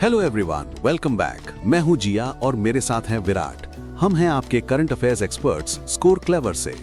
Hello everyone, welcome back. मैं हूं जिया और मेरे साथ हैं विराट। हम हैं आपके current affairs experts score clever से।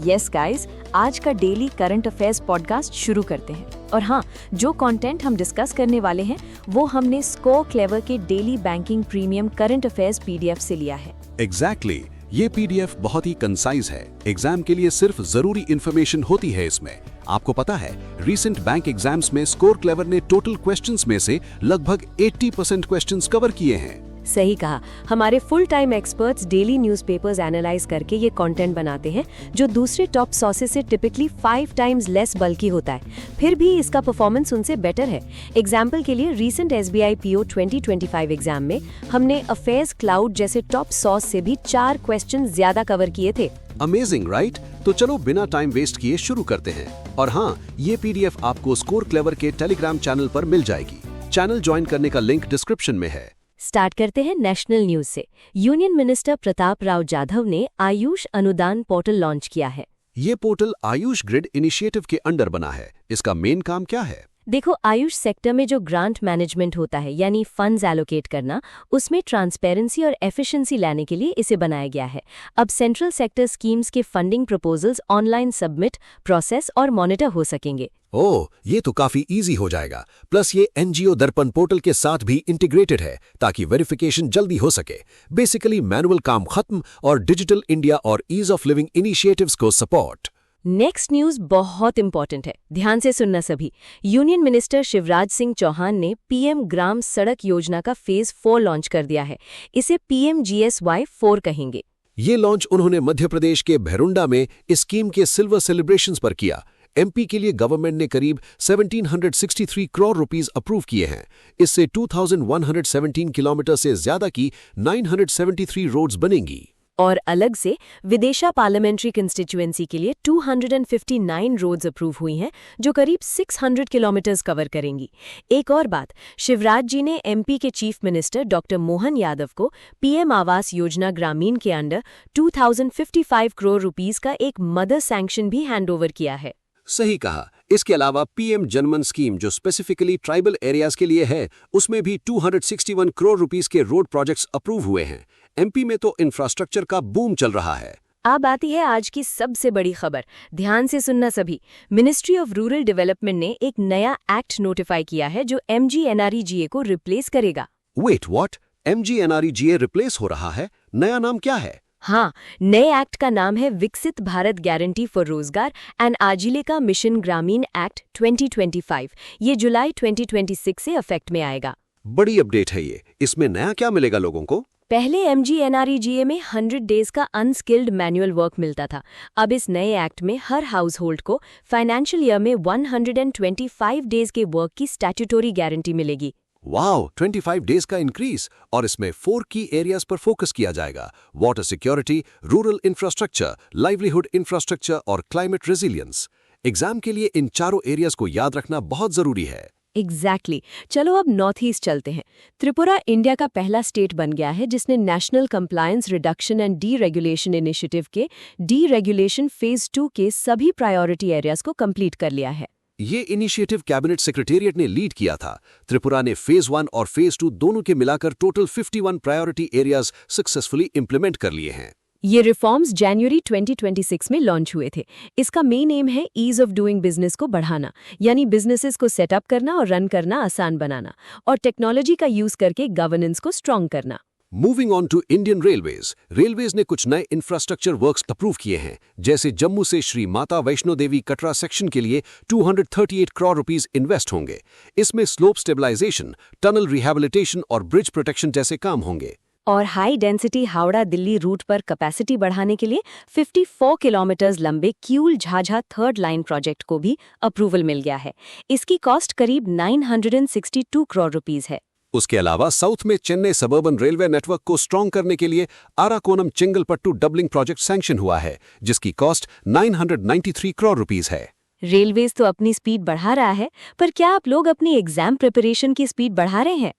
यस गाइस, आज का डेली करंट अफेयर्स पॉडकास्ट शुरू करते हैं। और हाँ, जो कंटेंट हम डिस्कस करने वाले हैं वो हमने स्कोर क्लेवर के daily banking premium current affairs PDF से लिया है। एग्जैक्टली, ये पीडीएफ बहुत ही कंसाइज है। एग्जाम के लिए सिर्फ जरूरी इंफॉर्मेशन होती है इसमें। आपको पता है, रीसेंट बैंक एग्जाम्स में स्कोर क्लेवर ने टोटल क्वेश्चंस में से लगभग 80% क्वेश्चंस कवर किए हैं। सही कहा, हमारे full time experts daily newspapers analyse करके ये कंटेंट बनाते हैं जो दूसरे टॉप सोर्सेज से टिपिकली 5 टाइम्स लेस बल्की होता है। फिर भी इसका परफॉर्मेंस उनसे बेटर है। एग्जाम्पल के लिए रीसेंट SBI PO 2025 एग्जाम में हमने अफेयर्स क्लाउड जैसे टॉप सोर्स से भी 4 क्वेश्चन ज्यादा कवर किए थे। Amazing, right? तो चलो बिना टाइम वेस्ट किए शुरू करते हैं। और हाँ, ये पीडीएफ आपको स्कोर क्लेवर के टेलीग्राम चैनल पर मिल जाएगी। चैनल ज्वाइन करने का लिंक डिस्क्रिप्शन में है। स्टार्ट करते हैं नेशनल न्यूज से। यूनियन मिनिस्टर प्रताप राव जाधव ने आयुष अनुदान पोर्टल लॉन्च किया है। ये पोर्टल आयुष ग्रिड इनिशिएटिव के अंडर बना है। इसका मेन काम क्या है? देखो, आयुष सेक्टर में जो ग्रांट मैनेजमेंट होता है यानी फंड्स एलोकेट करना, उसमें ट्रांसपेरेंसी और एफिशिएंसी लाने के लिए इसे बनाया गया है। अब सेंट्रल सेक्टर स्कीम्स के funding proposals online submit, process और मॉनिटर हो सकेंगे। ओह, ये तो काफी इजी हो जाएगा। प्लस ये एनजीओ दर्पण पोर्टल के साथ भी इंटीग्रेटेड है ताकि वेरिफिकेशन जल्दी हो सके। बेसिकली मैनुअल काम खत्म और डिजिटल इंडिया और ईज ऑफ लिविंग इनिशिएटिव्स को सपोर्ट। नेक्स्ट न्यूज बहुत इंपॉर्टेंट है, ध्यान से सुनना सभी। यूनियन मिनिस्टर शिवराज सिंह चौहान ने पीएम ग्राम सड़क योजना का फेज 4 लॉन्च कर दिया है। इसे PMGSY 4 कहेंगे। ये लॉन्च उन्होंने मध्य प्रदेश के भैरुंडा में इस स्कीम के सिल्वर सेलिब्रेशंस पर किया। एमपी के लिए गवर्नमेंट ने करीब 1763 करोड़ रुपीस अप्रूव किए हैं। इससे 2117 किलोमीटर से ज्यादा की 973 रोड्स बनेंगी। और अलग से विदेशा पार्लियामेंट्री कंस्टिट्यूएंसी के लिए 259 रोड्स अप्रूव हुई हैं, जो करीब 600 किलोमीटर्स कवर करेंगी। एक और बात, शिवराज जी ने एमपी के chief minister doctor Mohan Yadav को पीएम आवास योजना ग्रामीण के अंडर 2055 करोड़ रुपीस का एक मदर सैंक्शन भी हैंडओवर किया है। सही कहा। इसके अलावा पीएम जनमन स्कीम जो स्पेसिफिकली ट्राइबल एरियाज के लिए है, उसमें भी 261 करोड़ रुपीस के रोड प्रोजेक्ट्स अप्रूव हुए हैं। एमपी में तो इंफ्रास्ट्रक्चर का बूम चल रहा है। अब आती है आज की सबसे बड़ी खबर, ध्यान से सुनना सभी। मिनिस्ट्री ऑफ रूरल डेवलपमेंट ने एक नया एक्ट नोटिफाई किया है जो MGNREGA को रिप्लेस करेगा। Wait, what? MGNREGA रिप्लेस हो रहा है? नया नाम क्या है? हाँ, नए एक्ट का नाम है विकसित भारत गारंटी फॉर रोजगार एंड आजीविका मिशन ग्रामीण एक्ट 2025। ये जुलाई 2026 से इफेक्ट में आएगा। बड़ी अपडेट है ये। इसमें नया क्या मिलेगा लोगों को? पहले MGNREGA में 100 डेज का अनस्किल्ड मैनुअल वर्क मिलता था। अब इस नए एक्ट में हर हाउस होल्ड को फाइनेंशियल ईयर में 125 डेज के वर्क की स्टैट्यूटोरी गारंटी मिलेगी। वाओ, 25 डेज का इंक्रीज। और इसमें 4 की एरियाज पर फोकस किया जाएगा: water security, rural infrastructure, livelihood infrastructure और क्लाइमेट रेजिलियंस। एग्जाम के लिए इन चारों एरियाज को याद रखना बहुत जरूरी है। एग्जैक्टली। चलो अब नॉर्थ ईस्ट चलते हैं। त्रिपुरा इंडिया का पहला स्टेट बन गया है जिसने national compliance reduction and D regulation initiative के डी रेगुलेशन फेज 2 के सभी प्रायोरिटी एरियाज को कंप्लीट कर लिया है। ये इनिशिएटिव कैबिनेट सेक्रेटेरिएट ने लीड किया था। त्रिपुरा ने फेज 1 और फेज 2 दोनों के मिलाकर total 51 priority areas successfully implement कर लिए हैं। ये रिफॉर्म्स जनवरी 2026 में लॉन्च हुए थे। इसका मेन एम है ईज ऑफ डूइंग बिजनेस को बढ़ाना, यानी बिजनेसेस को सेटअप करना और रन करना आसान बनाना, और टेक्नोलॉजी का यूज करके गवर्नेंस को स्ट्रॉन्ग करना। Moving on to Indian railways. Railways ने कुछ नए इंफ्रास्ट्रक्चर वर्क्स अप्रूव किए हैं, जैसे जम्मू से श्री माता वैष्णो देवी कटरा सेक्शन के लिए 238 करोड़ रुपीस इन्वेस्ट होंगे। इसमें स्लोप स्टेबलाइजेशन, टनल रिहैबिलिटेशन और ब्रिज प्रोटेक्शन जैसे काम होंगे। और high density Howrah Delhi route पर कैपेसिटी बढ़ाने के लिए 54 किलोमीटर्स लंबे Kiul Jhajha third line project को भी अप्रूवल मिल गया है। इसकी कॉस्ट करीब 962 करोड़ रुपीस है। उसके अलावा साउथ में चेन्नई सबर्बन रेलवे नेटवर्क को स्ट्रॉन्ग करने के लिए आराकोनम चिंगलपट्टू डबलिंग प्रोजेक्ट सैंक्शन हुआ है, जिसकी कॉस्ट 993 करोड़ रुपीस है। रेलवेज तो अपनी स्पीड बढ़ा रहा है, पर क्या आप लोग अपनी एग्जाम प्रिपरेशन की स्पीड बढ़ा रहे हैं?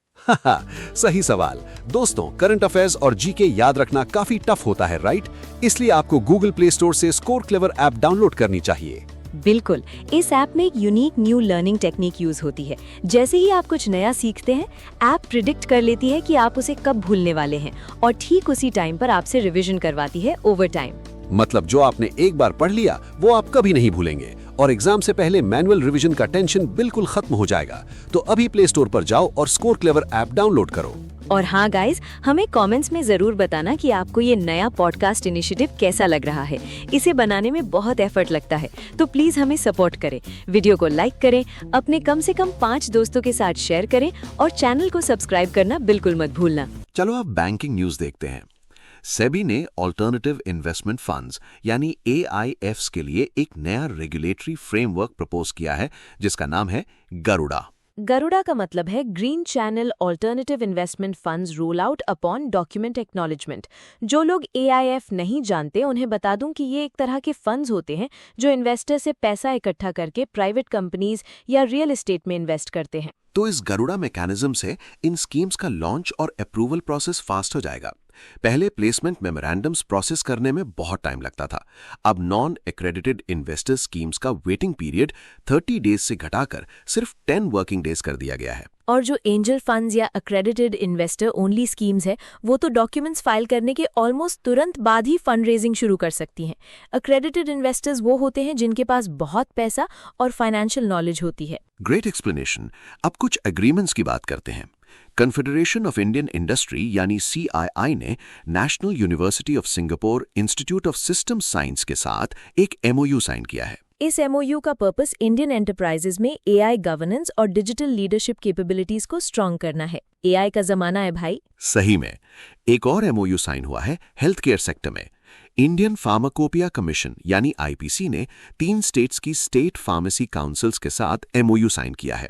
सही सवाल। दोस्तों, करंट अफेयर्स और जीके याद रखना काफी टफ होता है, राइट? इसलिए आपको गूगल प्ले स्टोर से स्कोर क्लेवर ऐप डाउनलोड करनी चाहिए। बिल्कुल, इस ऐप में एक unique new learning technique use होती है। जैसे ही आप कुछ नया सीखते हैं, ऐप प्रिडिक्ट कर लेती है कि आप उसे कब भूलने वाले हैं और ठीक उसी टाइम पर आपसे रिवीजन करवाती है ओवर टाइम। मतलब जो आपने एक बार पढ़ लिया वो आप कभी नहीं भूलेंगे और एग्जाम से पहले मैनुअल रिवीजन का टेंशन बिल्कुल खत्म हो जाएगा। तो अभी प्ले स्टोर पर जाओ और स्कोर क्लेवर ऐप डाउनलोड करो। और हाँ गाइज, हमें कमेंट्स में जरूर बताना कि आपको ये नया पॉडकास्ट इनिशिएटिव कैसा लग रहा है। इसे बनाने में बहुत एफर्ट लगता है, तो प्लीज हमें सपोर्ट करें। वीडियो को लाइक करें, अपने कम से कम 5 दोस्तों के साथ शेयर करें और चैनल को सब्सक्राइब करना बिल्कुल मत भूलना। चलो अब बैंकिंग न्यूज देखते हैं। सेबी ने अल्टरनेटिव इन्वेस्टमेंट फंड्स यानी AIFs के लिए एक नया रेगुलेटरी फ्रेमवर्क प्रपोज किया है जिसका नाम है गरुड़ा। गरुड़ा का मतलब है green channel alternative investment funds roll out upon document acknowledgement. जो लोग AIF नहीं जानते उन्हें बता दूं कि ये एक तरह के फंड्स होते हैं जो इन्वेस्टर से पैसा इकट्ठा करके प्राइवेट कंपनीज या रियल एस्टेट में इन्वेस्ट करते हैं। तो इस गरुड़ा मैकेनिज्म से इन स्कीम्स का लॉन्च और अप्रूवल प्रोसेस फास्ट हो जाएगा। पहले प्लेसमेंट मेमोरेंडम्स प्रोसेस करने में बहुत टाइम लगता था। अब नॉन एक्रेडिटेड इन्वेस्टर स्कीम्स का वेटिंग पीरियड 30 डेज से घटाकर सिर्फ 10 वर्किंग डेज कर दिया गया है। और जो एंजल फंड्स या अक्रेडिटेड इन्वेस्टर ओनली स्कीम्स है, वो तो डॉक्यूमेंट्स फाइल करने के ऑलमोस्ट तुरंत बाद ही फंड रेजिंग शुरू कर सकती हैं। अक्रेडिटेड इन्वेस्टर्स वो होते हैं जिनके पास बहुत पैसा और फाइनेंशियल नॉलेज होती है। Great explanation. अब कुछ एग्रीमेंट्स की बात करते हैं। कन्फेडरेशन ऑफ इंडियन इंडस्ट्री यानी CII ने national university of Singapore institute of system science के साथ एक MOU साइन किया है। इस MOU का पर्पस इंडियन एंटरप्राइजेज में AI गवर्नेंस और डिजिटल लीडरशिप कैपेबिलिटीज को स्ट्रॉन्ग करना है। AI का जमाना है भाई। सही में। एक और MOU साइन हुआ है हेल्थ केयर सेक्टर में। इंडियन फार्माकोपिया कमीशन यानी IPC ने 3 स्टेट्स की स्टेट फार्मेसी काउंसिल्स के साथ MOU साइन किया है।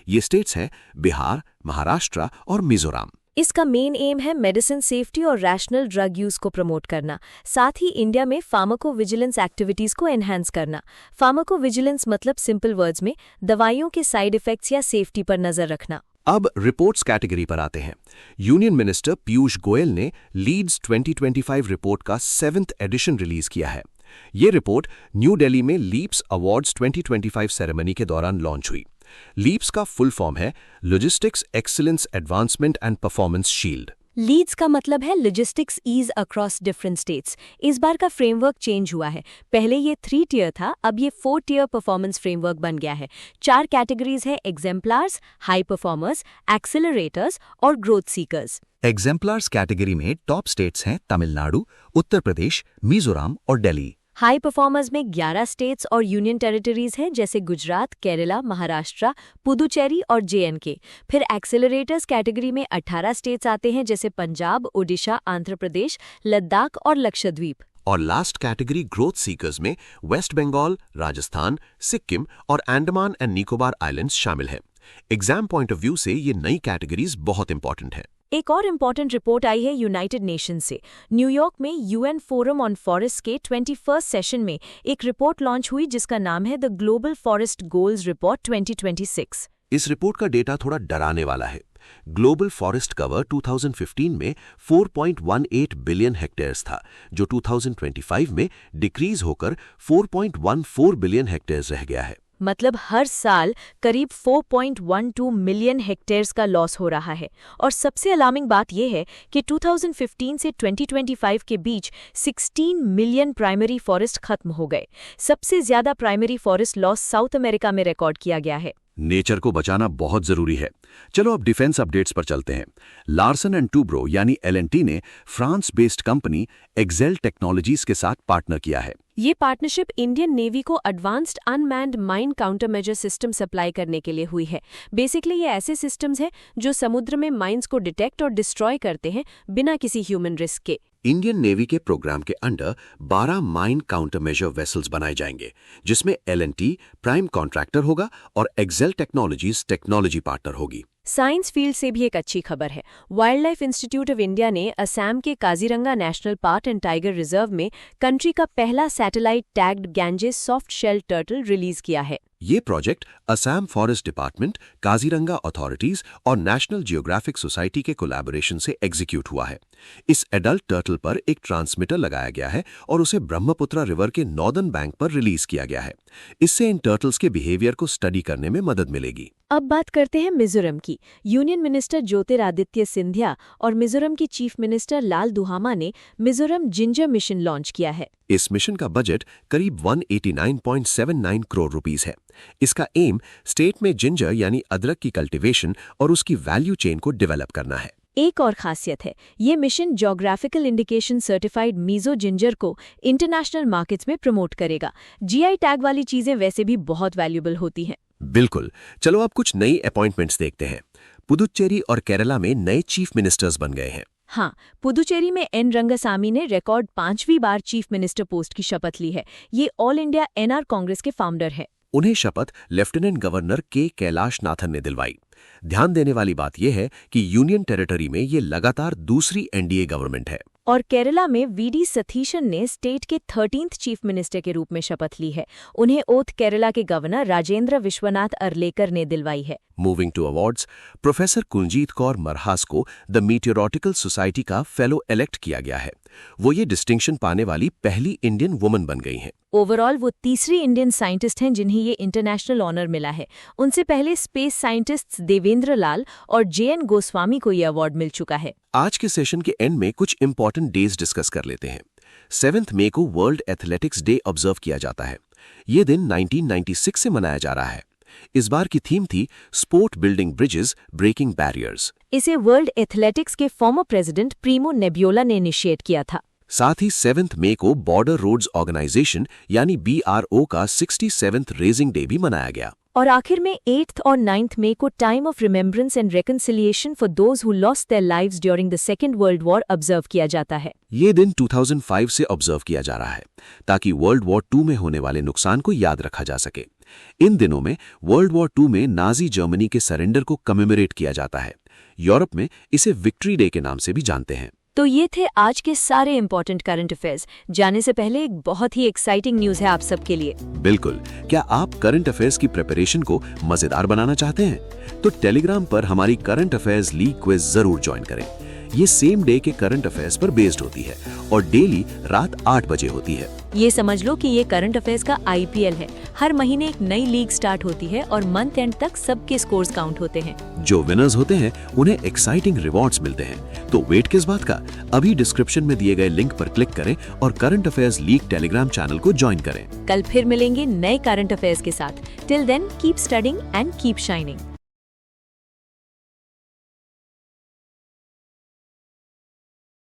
ये स्टेट्स हैं बिहार, महाराष्ट्र और मिजोरम। इसका मेन एम है मेडिसिन सेफ्टी और रैशनल ड्रग यूज को प्रमोट करना, साथ ही इंडिया में फार्माकोविजिलेंस एक्टिविटीज को एनहांस करना। फार्माकोविजिलेंस मतलब सिंपल वर्ड्स में दवाइयों के साइड इफेक्ट्स या सेफ्टी पर नजर रखना। अब रिपोर्ट्स कैटेगरी पर आते हैं। यूनियन मिनिस्टर पीयूष गोयल ने लीड्स 2025 रिपोर्ट का 7th एडिशन रिलीज किया है। ये रिपोर्ट न्यू दिल्ली में लीप्स अवार्ड्स 2025 सेरेमनी के दौरान लॉन्च हुई। लीप्स का फुल फॉर्म है logistics excellence advancement and performance shield. LEADS का मतलब है logistics ease across different states. इस बार का फ्रेमवर्क चेंज हुआ है। पहले ये 3 टियर था, अब ये 4 टियर परफॉर्मेंस फ्रेमवर्क बन गया है। 4 कैटेगरीज है: एग्जेम्पलार्स, हाई परफॉर्मर्स, एक्सेलरेटर्स और ग्रोथ सीकर्स। एग्जेम्पलार्स कैटेगरी में टॉप स्टेट्स हैं तमिलनाडु, उत्तर प्रदेश, मिजोरम और दिल्ली। हाई परफॉर्मर्स में 11 स्टेट्स और यूनियन टेरिटरीज हैं जैसे गुजरात, केरला, महाराष्ट्र, पुदुचेरी और JNK। फिर एक्सेलरेटर्स कैटेगरी में 18 स्टेट्स आते हैं जैसे पंजाब, ओडिशा, आंध्र प्रदेश, लद्दाख और लक्षद्वीप। और लास्ट कैटेगरी ग्रोथ सीकर्स में वेस्ट बंगाल, राजस्थान, सिक्किम और अंडमान एंड निकोबार आइलैंड्स शामिल हैं। एग्जाम पॉइंट ऑफ व्यू से ये नई कैटेगरीज बहुत इंपॉर्टेंट हैं। एक और इम्पॉर्टेंट रिपोर्ट आई है यूनाइटेड नेशन से। न्यूयॉर्क में UN फोरम ऑन फॉरेस्ट के 21st सेशन में एक रिपोर्ट लॉन्च हुई जिसका नाम है the global forest goals report 2026। इस रिपोर्ट का डेटा थोड़ा डराने वाला है। ग्लोबल फॉरेस्ट कवर 2015 में 4.18 बिलियन हेक्टेयर्स था, जो 2025 में डिक्रीज होकर 4.14 बिलियन हेक्टेयर्स रह गया है। मतलब हर साल करीब 4.12 मिलियन हेक्टेयर्स का लॉस हो रहा है। और सबसे अलार्मिंग बात यह है कि 2015 से 2025 के बीच 16 मिलियन प्राइमरी फॉरेस्ट खत्म हो गए। सबसे ज्यादा primary forest loss south America में रिकॉर्ड किया गया है। नेचर को बचाना बहुत जरूरी है। चलो अब डिफेंस अपडेट्स पर चलते हैं। लार्सन एंड टूब्रो यानी LNT ने France based company Exail technologies के साथ पार्टनर किया है। ये पार्टनरशिप इंडियन नेवी को advanced unmanned mine counter measure system supply करने के लिए हुई है। बेसिकली ये ऐसे सिस्टम्स हैं जो समुद्र में माइंस को डिटेक्ट और डिस्ट्रॉय करते हैं बिना किसी ह्यूमन रिस्क के। इंडियन नेवी के प्रोग्राम के under 12 mine counter measure vessels बनाए जाएंगे, जिसमें LNT प्राइम कॉन्ट्रैक्टर होगा और एक्सेल टेक्नोलॉजीज टेक्नोलॉजी पार्टनर होगी। साइंस फील्ड से भी एक अच्छी खबर है। Wildlife institute of India ने असम के Kaziranga national park and tiger reserve में कंट्री का पहला satellite tagged Ganges soft shell turtle release किया है। ये project Assam forest department, Kaziranga authorities और नेशनल जियोग्राफिक सोसाइटी के कोलैबोरेशन से एग्जीक्यूट हुआ है। इस एडल्ट टर्टल पर एक ट्रांसमीटर लगाया गया है और उसे ब्रह्मपुत्रा रिवर के नॉर्दर्न बैंक पर रिलीज किया गया है। इससे इन टर्टल्स के बिहेवियर को स्टडी करने में मदद मिलेगी। अब बात करते हैं मिजोरम की। यूनियन मिनिस्टर ज्योतिरादित्य सिंधिया और मिजोरम की चीफ मिनिस्टर लाल दुहामा ने मिजोरम जिंजर मिशन लॉन्च किया है। इस मिशन का बजट करीब 189.79 करोड़ रुपीस है। इसका एम स्टेट में जिंजर यानी अदरक की कल्टीवेशन और उसकी वैल्यू चेन को डेवलप करना है। एक और खासियत है, ये mission geographical indication certified Mizo ginger को इंटरनेशनल मार्केट्स में प्रमोट करेगा। जीआई टैग वाली चीजें वैसे भी बहुत वैल्यूबल होती हैं। बिल्कुल। चलो अब कुछ नई अपॉइंटमेंट्स देखते हैं। पुदुचेरी और केरला में नए चीफ मिनिस्टर्स बन गए हैं। हाँ, पुदुचेरी में एन रंगसामी ने रिकॉर्ड 5वीं बार चीफ मिनिस्टर पोस्ट की शपथ ली है। ये ऑल इंडिया एनआर कांग्रेस के फाउंडर है। उन्हें शपथ लेफ्टिनेंट गवर्नर के कैलाश नाथन ने दिलवाई। ध्यान देने वाली बात यह है कि यूनियन टेरिटरी में ये लगातार दूसरी एनडीए गवर्नमेंट है। और केरला में वीडी सतीशन ने स्टेट के 13th चीफ मिनिस्टर के रूप में शपथ ली है। उन्हें ओथ केरला के गवर्नर राजेंद्र विश्वनाथ अर्लेकर ने दिलवाई है। Moving to awards, professor Kuljeet Kaur Marhas को द मीटियोरॉटिकल सोसाइटी का फेलो इलेक्ट किया गया है। वो ये डिस्टिंक्शन पाने वाली पहली इंडियन वुमन बन गई हैं। ओवरऑल वो तीसरी इंडियन साइंटिस्ट हैं जिन्हें ये इंटरनेशनल ऑनर मिला है। उनसे पहले स्पेस साइंटिस्ट्स देवेंद्र लाल और जेएन गोस्वामी को ये अवार्ड मिल चुका है। आज के सेशन के एंड में कुछ इंपॉर्टेंट डेज डिस्कस कर लेते हैं। 7 मई को वर्ल्ड एथलेटिक्स डे ऑब्जर्व किया जाता है। ये दिन 1996 से मनाया जा रहा है। इस बार की थीम थी sport building bridges breaking barriers. इसे वर्ल्ड एथलेटिक्स के फॉर्मर प्रेसिडेंट प्रीमो नेबियोला ने इनिशिएट किया था। साथ ही 7 मई को बॉर्डर रोड्स ऑर्गेनाइजेशन यानी BRO का 67th रेजिंग डे भी मनाया गया। और आखिर में 8th और 9th मई को time of remembrance and reconciliation for those who lost their lives during the second world war observe किया जाता है। ये दिन 2005 से ऑब्जर्व किया जा रहा है ताकि वर्ल्ड वॉर 2 में होने वाले नुकसान को याद रखा जा सके। इन दिनों में वर्ल्ड वॉर 2 में नाजी जर्मनी के सरेंडर को कमेमोरेट किया जाता है। यूरोप में इसे विक्ट्री डे के नाम से भी जानते हैं। तो ये थे आज के सारे इंपॉर्टेंट करंट अफेयर्स। जाने से पहले एक बहुत ही एक्साइटिंग न्यूज है आप सबके लिए। बिल्कुल। क्या आप करंट अफेयर्स की प्रिपरेशन को मजेदार बनाना चाहते हैं? तो टेलीग्राम पर हमारी करंट अफेयर्स लीग क्विज जरूर ज्वाइन करें। ये सेम डे के करंट अफेयर्स पर बेस्ड होती है और डेली रात 8 बजे होती है। ये समझ लो कि ये करंट अफेयर्स का IPL है। हर महीने एक नई लीग स्टार्ट होती है और मंथ एंड तक सबके स्कोर्स काउंट होते हैं। जो विनर्स होते हैं उन्हें एक्साइटिंग रिवॉर्ड्स मिलते हैं। तो वेट किस बात का, अभी डिस्क्रिप्शन में दिए गए लिंक पर क्लिक करें और current affairs league telegram channel को ज्वाइन करें। कल फिर मिलेंगे नए करंट अफेयर्स के साथ। Till then keep studying and keep shining.